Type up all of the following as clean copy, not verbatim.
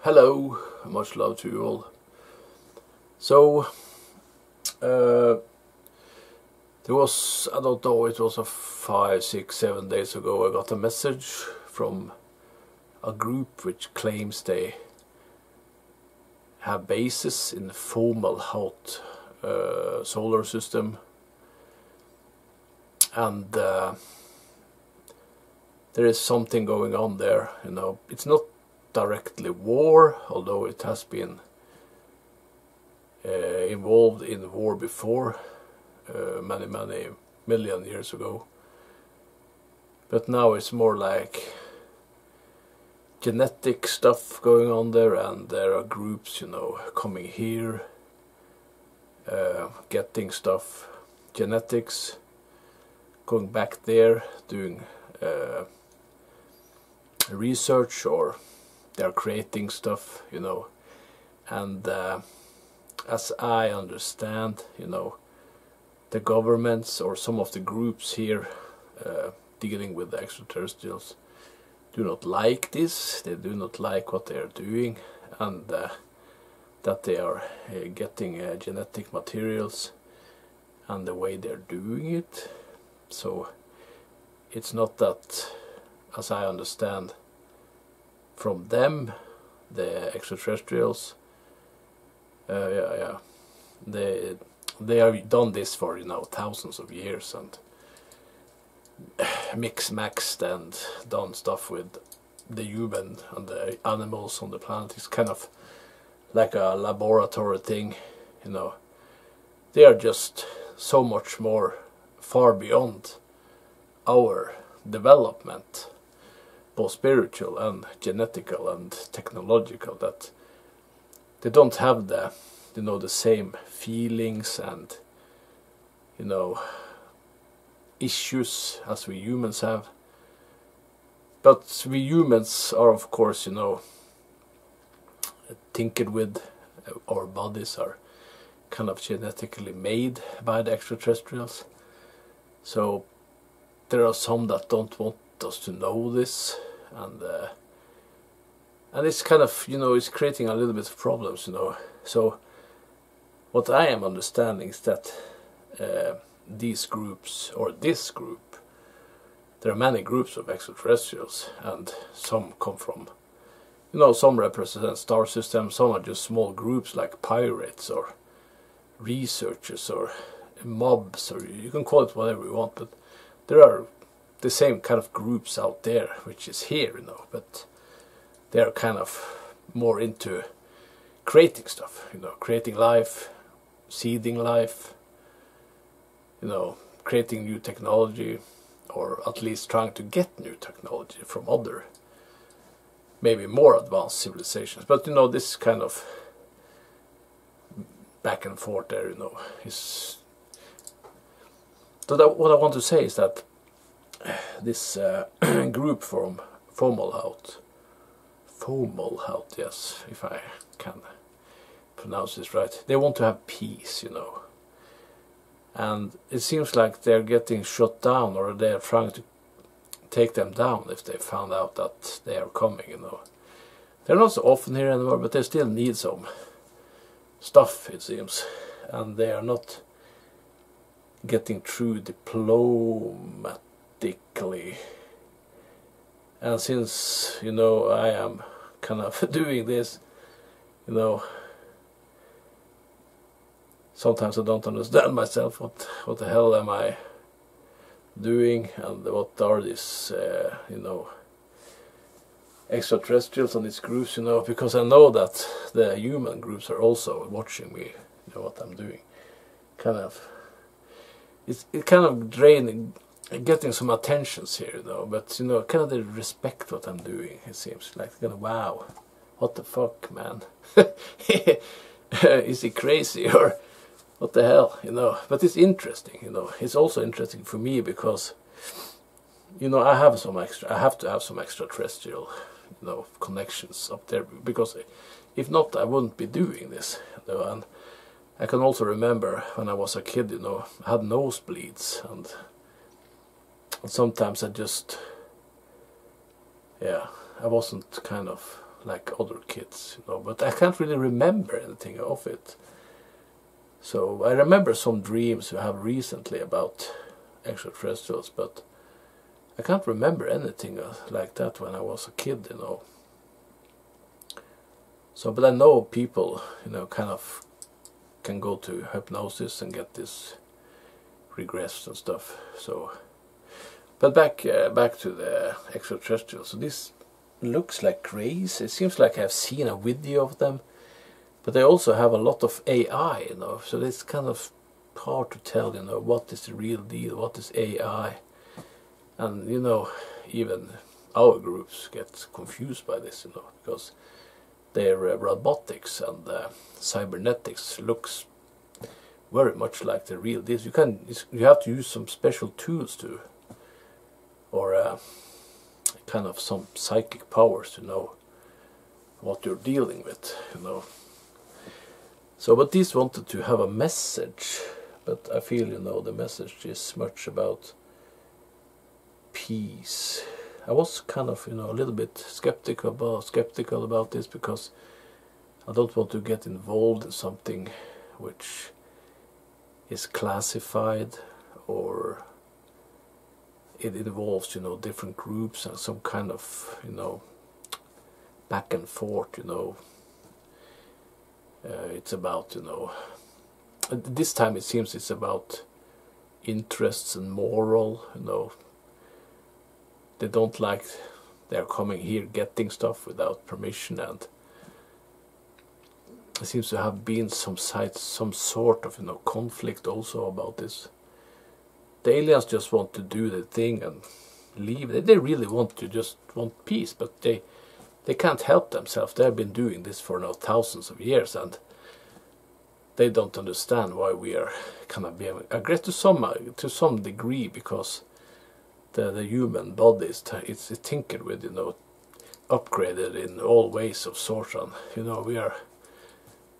Hello, much love to you all. So, there was, I don't know, it was 5, 6, 7 days ago, I got a message from a group which claims they have bases in the Fomalhaut solar system, and there is something going on there. You know, it's not directly war, although it has been involved in war before, many million years ago. But now it's more like genetic stuff going on there, and there are groups, you know, coming here, getting stuff, genetics, going back there, doing research, or they're creating stuff, you know. And as I understand, you know, the governments or some of the groups here dealing with the extraterrestrials do not like this. They do not like what they are doing, and that they are getting genetic materials and the way they're doing it. So it's not that, as I understand from them, the extraterrestrials, they have done this for, you know, thousands of years, and maxed and done stuff with the human and the animals on the planet. It's kind of like a laboratory thing, you know. They are just so much more far beyond our development, both spiritual and genetical and technological, that they don't have the, you know, the same feelings and, you know, issues as we humans have. But we humans are, of course, you know, tinkered with. Our bodies are kind of genetically made by the extraterrestrials. So there are some that don't want us to know this, and it's kind of, you know, it's creating a little bit of problems, you know. So what I am understanding is that these groups, or this group, there are many groups of extraterrestrials, and some come from, you know, some represent star systems, some are just small groups like pirates or researchers or mobs, or you can call it whatever you want, but there are the same kind of groups out there which is here, you know, but they are kind of more into creating stuff, you know, creating life, seeding life, you know, creating new technology, or at least trying to get new technology from other, maybe more advanced civilizations. But, you know, this kind of back and forth there, you know, is... So that, what I want to say is that this group from Fomalhaut, yes, if I can pronounce this right, they want to have peace, you know. And it seems like they're getting shut down, or they're trying to take them down if they found out that they are coming, you know. They're not so often here anymore, but they still need some stuff, it seems. And they are not getting through diplomatically. And since, you know, I am kind of doing this, you know, sometimes I don't understand myself. What the hell am I doing, and what are these, you know, extraterrestrials and these groups, you know, because I know that the human groups are also watching me, you know, what I'm doing. Kind of, it's kind of draining, getting some attentions here, you know, but, you know, kind of they respect what I'm doing, it seems. Like, kind of, wow, what the fuck, man? Is he crazy, or what the hell, you know? But it's interesting, you know. It's also interesting for me because, you know, I have to have some extraterrestrial, you know, connections up there, because if not, I wouldn't be doing this, you know. And I can also remember when I was a kid, you know, I had nosebleeds, and sometimes I just, yeah, I wasn't kind of like other kids, you know, but I can't really remember anything of it. So I remember some dreams we have recently about extraterrestrials, but I can't remember anything like that when I was a kid, you know. So, but I know people, you know, kind of can go to hypnosis and get this regressed and stuff. So, but back to the extraterrestrials. So this looks like grays. It seems like I've seen a video of them, but they also have a lot of AI, you know. So it's kind of hard to tell, you know, what is the real deal, what is AI, and you know, even our groups get confused by this, you know, because their robotics and cybernetics looks very much like the real deal. You have to use some special tools to, or kind of some psychic powers to know what you're dealing with, you know. So, but these wanted to have a message, but I feel, you know, the message is much about peace. I was kind of, you know, a little bit skeptical about this, because I don't want to get involved in something which is classified, or it involves, you know, different groups and some kind of, you know, back and forth, you know. It's about, you know, this time it seems it's about interests and moral, you know. They don't like they're coming here getting stuff without permission, and there seems to have been some sort of, you know, conflict also about this. The aliens just want to do their thing and leave. They really want peace, but they can't help themselves. They've been doing this for now thousands of years, and they don't understand why we are kind of being aggressive to some degree, because the human body is tinkered with, you know, upgraded in all ways of sorts, and you know,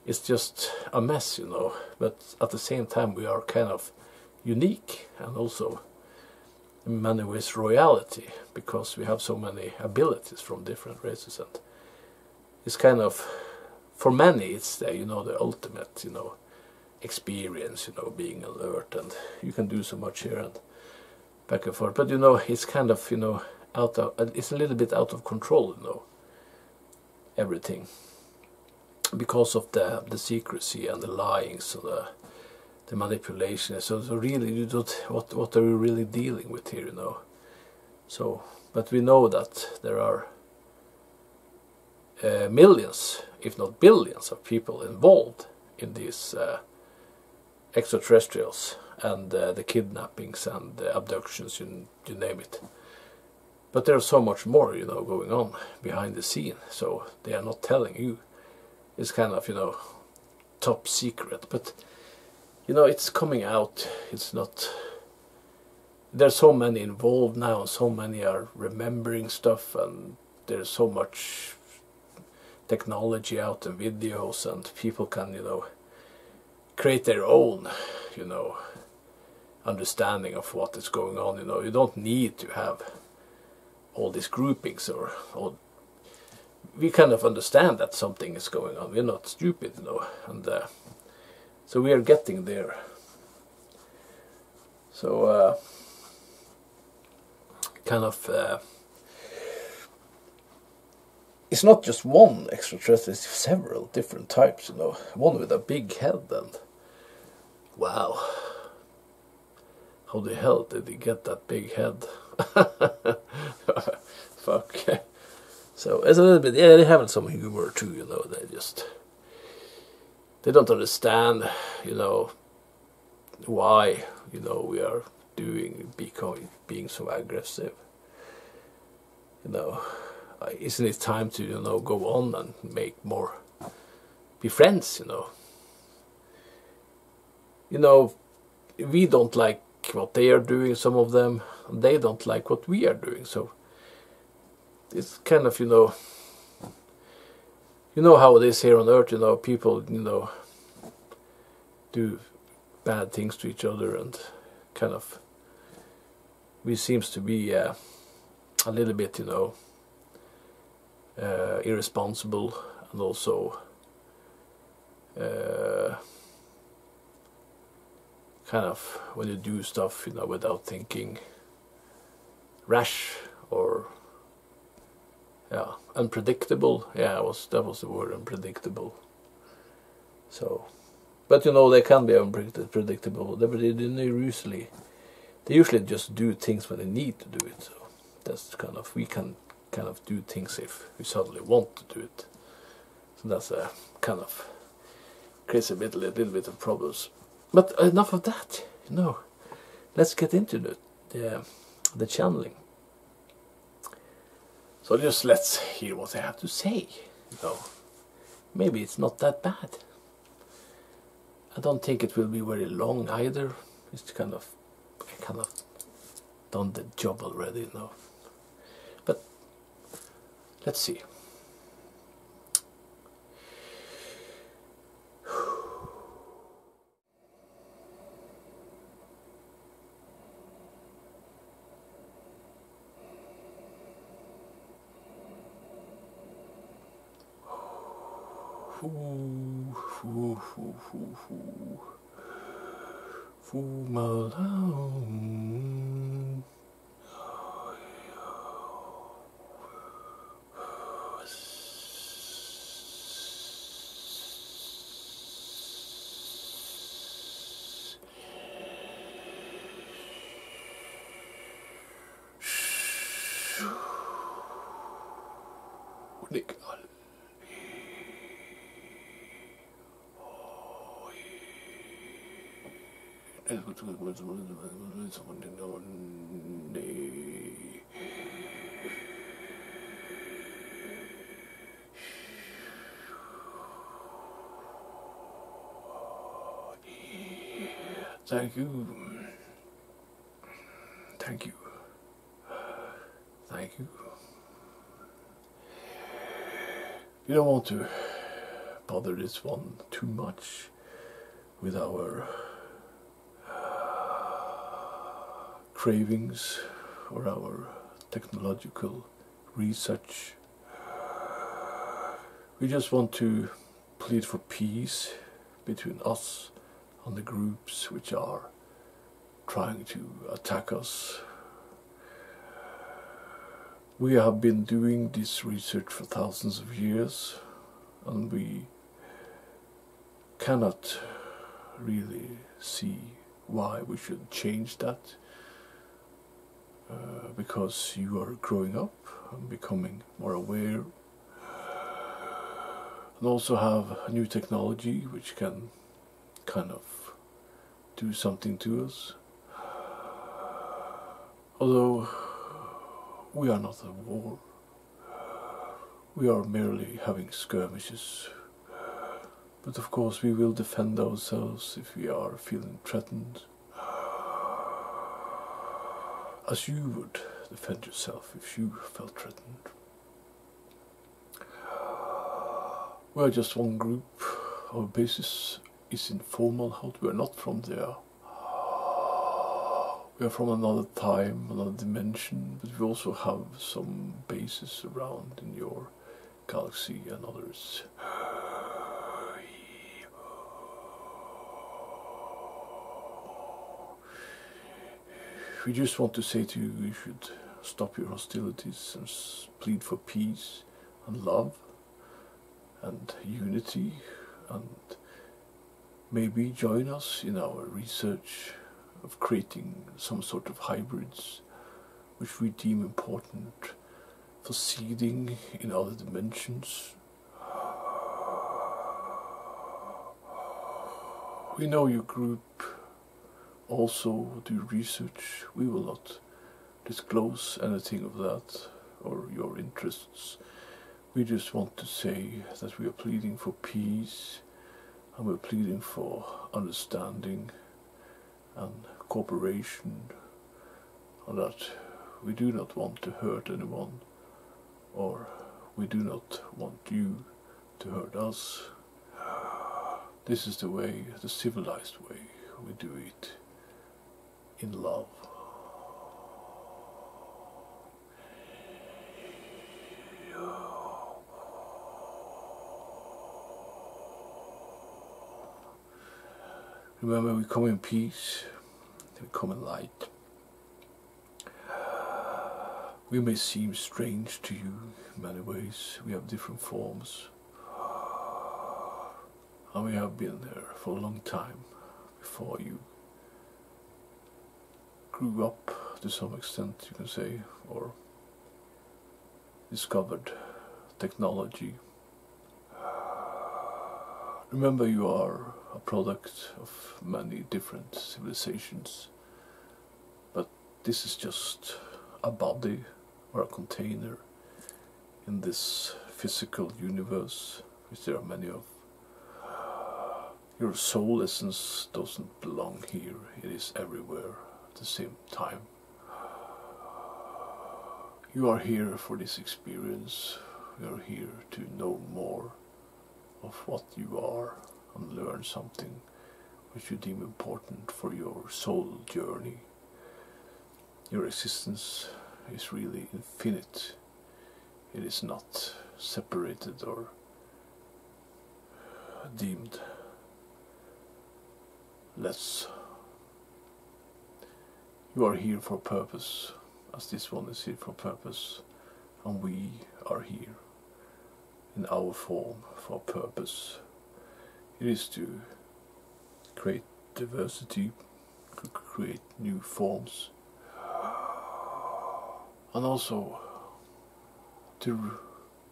it's just a mess, you know. But at the same time, we are kind of unique, and also in many ways royalty, because we have so many abilities from different races, and it's kind of, for many, it's the, you know, the ultimate, you know, experience, you know, being alert, and you can do so much here and back and forth. But you know, it's kind of, you know, it's a little bit out of control, you know, everything, because of the secrecy and the lying, so the manipulation. So really, you don't, what are we really dealing with here, you know? So, but we know that there are millions, if not billions, of people involved in these extraterrestrials, and the kidnappings and the abductions, you name it. But there's so much more, you know, going on behind the scene, so they are not telling you. It's kind of, you know, top secret, but you know, it's coming out. It's not, there's so many involved now, and so many are remembering stuff, and there's so much technology out and videos, and people can, you know, create their own, you know, understanding of what is going on. You know, you don't need to have all these groupings, or we kind of understand that something is going on. We're not stupid, you know, and so we are getting there. So kind of it's not just one extraterrestrial, it's several different types, you know. One with a big head, and wow, how the hell did he get that big head? Fuck. So it's a little bit, yeah, they have some humor too, you know. They don't understand, you know, why, you know, we are being so aggressive, you know. Isn't it time to, you know, go on and be friends, you know? You know, we don't like what they are doing, some of them, and they don't like what we are doing, so it's kind of, you know how it is here on Earth, you know, people, you know, do bad things to each other, and kind of, we seems to be a little bit, you know, irresponsible, and also kind of when you do stuff, you know, without thinking, rash or unpredictable. Yeah, that was the word, unpredictable. So, but you know, they can be unpredictable. They usually just do things when they need to do it. So that's kind of, we can kind of do things if we suddenly want to do it. So that's a kind of creates a little bit of problems. But enough of that. You know, let's get into the channeling. So just let's hear what they have to say. You know, maybe it's not that bad. I don't think it will be very long either. It's kind of done the job already, you know. But let's see. Fomalhaut. Thank you. Thank you. Thank you. We don't want to bother this one too much with our cravings or our technological research. We just want to plead for peace between us and the groups which are trying to attack us. We have been doing this research for thousands of years, and we cannot really see why we should change that, because you are growing up and becoming more aware, and also have a new technology which can kind of do something to us. Although we are not at war, we are merely having skirmishes. But of course we will defend ourselves if we are feeling threatened, as you would defend yourself if you felt threatened. We are just one group. Our basis is in Fomalhaut. We are not from there. We are from another time, another dimension, but we also have some bases around in your galaxy and others. We just want to say to you, you should stop your hostilities and plead for peace and love and unity, and maybe join us in our research of creating some sort of hybrids which we deem important for seeding in other dimensions. We know your group also do research. We will not disclose anything of that or your interests. We just want to say that we are pleading for peace, and we're pleading for understanding and cooperation, and that we do not want to hurt anyone, or we do not want you to hurt us. This is the way, the civilized way. We do it in love. Remember, we come in peace, we come in light. We may seem strange to you in many ways. We have different forms. And we have been there for a long time before you grew up to some extent, you can say, or discovered technology. Remember, you are a product of many different civilizations, but this is just a body or a container in this physical universe, which there are many of. Your soul essence doesn't belong here, it is everywhere at the same time. You are here for this experience, you are here to know more of what you are and learn something which you deem important for your soul journey. Your existence is really infinite. It is not separated or deemed less. You are here for purpose, as this one is here for purpose, and we are here in our form for purpose. It is to create diversity, to create new forms, and also to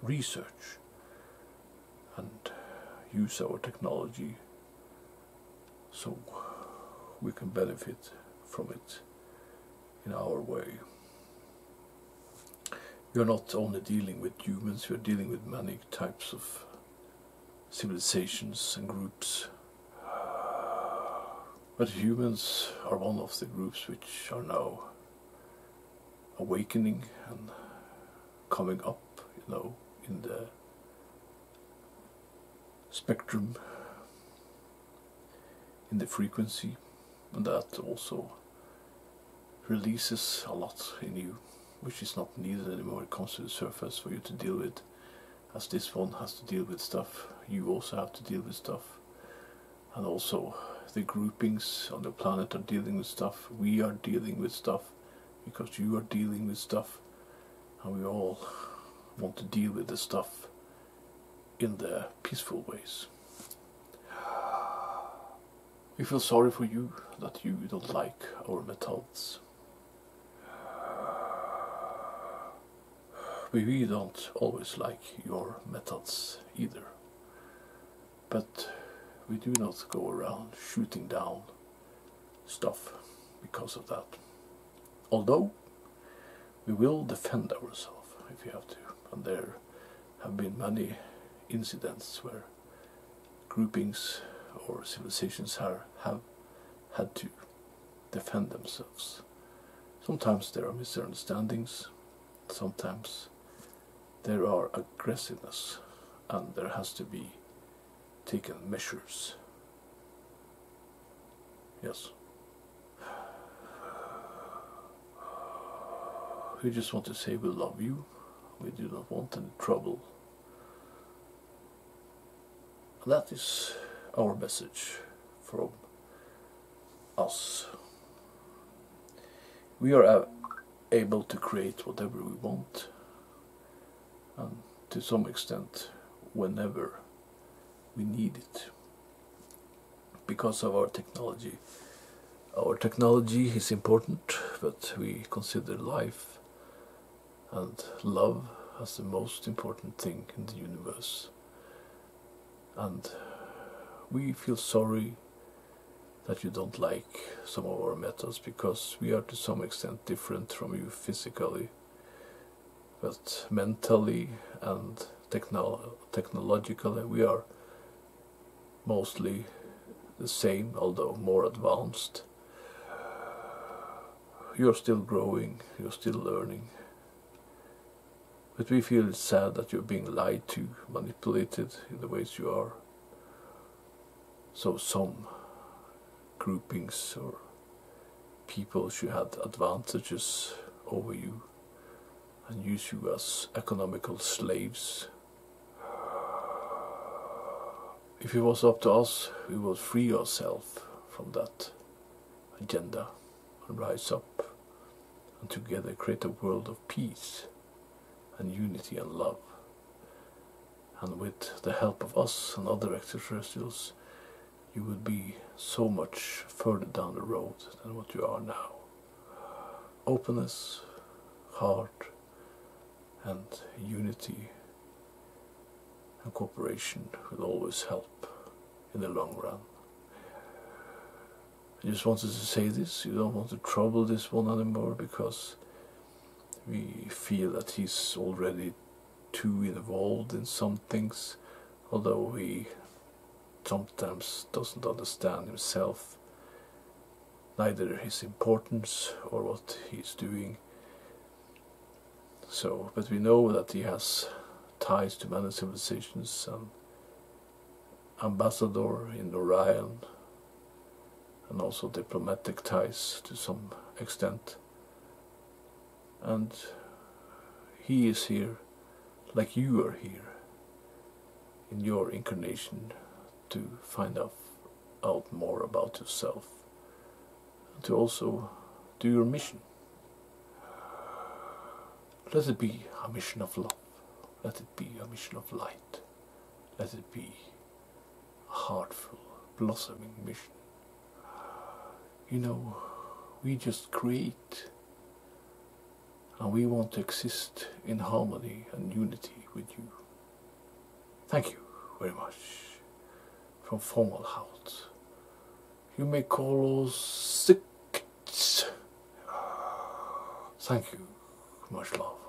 research and use our technology so we can benefit from it in our way. We are not only dealing with humans, we are dealing with many types of civilizations and groups. But humans are one of the groups which are now awakening and coming up, in the spectrum, in the frequency, and that also releases a lot in you, which is not needed anymore. It comes to the surface for you to deal with. As this one has to deal with stuff, you also have to deal with stuff. And also the groupings on the planet are dealing with stuff. We are dealing with stuff because you are dealing with stuff. And we all want to deal with the stuff in the peaceful ways. We feel sorry for you that you don't like our methods. We don't always like your methods either, but we do not go around shooting down stuff because of that. Although we will defend ourselves if we have to, and there have been many incidents where groupings or civilizations have had to defend themselves. Sometimes there are misunderstandings, sometimes there are aggressiveness, and there has to be taken measures. Yes. We just want to say we love you. We do not want any trouble. And that is our message from us. We are able to create whatever we want, and to some extent whenever we need it, because of our technology. Our technology is important, but we consider life and love as the most important thing in the universe. And we feel sorry that you don't like some of our methods, because we are to some extent different from you physically, but mentally and technologically we are mostly the same, although more advanced. You're still growing, you're still learning, but we feel sad that you're being lied to, manipulated in the ways you are. So some groupings or people should have advantages over you and use you as economical slaves. If it was up to us, we would free ourselves from that agenda and rise up and together create a world of peace and unity and love. And with the help of us and other extraterrestrials, you will be so much further down the road than what you are now. Openness, heart, and unity and cooperation will always help in the long run. I just wanted to say this. You don't want to trouble this one anymore, because we feel that he's already too involved in some things, although he sometimes doesn't understand himself, neither his importance or what he's doing. So, but we know that he has ties to many civilizations, and ambassador in Orion, and also diplomatic ties to some extent. And he is here like you are here in your incarnation to find out more about yourself, and to also do your mission. Let it be a mission of love. Let it be a mission of light. Let it be a heartful, blossoming mission. You know, we just create, and we want to exist in harmony and unity with you. Thank you very much. From Fomalhaut. You may call us Ziktts. Thank you. Much love.